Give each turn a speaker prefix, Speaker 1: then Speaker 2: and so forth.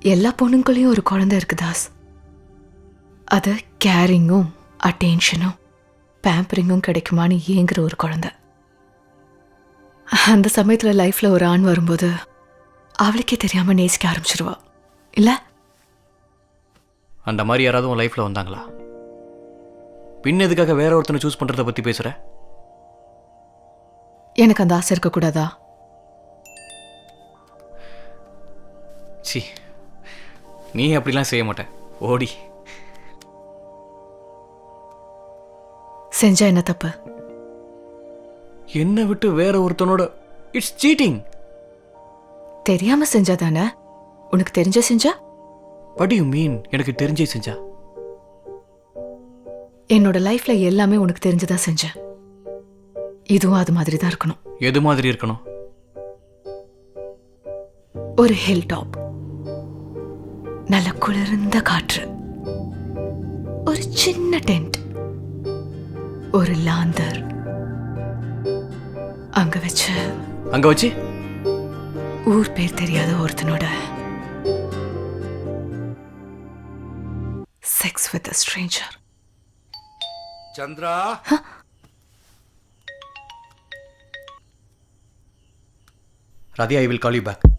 Speaker 1: எல்லா பொண்ணுங்களையும் ஒரு குழந்தை இருக்கு தாஸ். அது கேரிங்கும் அட்டென்ஷனும் பேம்பரிங்கும் கிடைக்குமான்னு ஏங்குற ஒரு குழந்தை. அந்த சமயத்துல லைஃப்ல ஒரு ஆண் வரும்போது அவளுக்கே தெரியாம நேசிக்க ஆரம்பிச்சிருவா இல்ல?
Speaker 2: அந்த மாதிரி யாராவது உன் லைஃப்ல வந்தாங்களா? பின் எதுக்காக வேற ஒருத்தனை சூஸ் பண்றதை பத்தி பேசுற?
Speaker 1: எனக்கு அந்த ஆசை இருக்கக்கூடாதா?
Speaker 2: சி, நீ அப்படிலாம் செய்ய மாட்ட. ஓடி.
Speaker 1: செஞ்சா என்ன தப்பு?
Speaker 2: என்னை விட்டு வேற ஒருத்தனோட இட்ஸ் சீட்டிங்.
Speaker 1: தெரியாம செஞ்சா தானே? உனக்கு தெரிஞ்ச செஞ்சா?
Speaker 2: What you mean? எனக்கு தெரிஞ்சே செஞ்சா?
Speaker 1: என்னோட லைஃப்ல எல்லாமே உனக்கு தெரிஞ்சதா செஞ்சேன். இதுவும் அது மாதிரி தான் இருக்கணும்.
Speaker 2: எது மாதிரி இருக்கணும்?
Speaker 1: ஒரு ஹில் டாப், நல்ல குளிர்ந்த காற்று, ஒரு சின்ன டென்ட், ஒரு லாந்தர். அங்க வச்சு ஊர் பேர் தெரியாத ஒருத்தனோட sex with a stranger.
Speaker 3: Chandra,
Speaker 2: Radhi, I will call you back.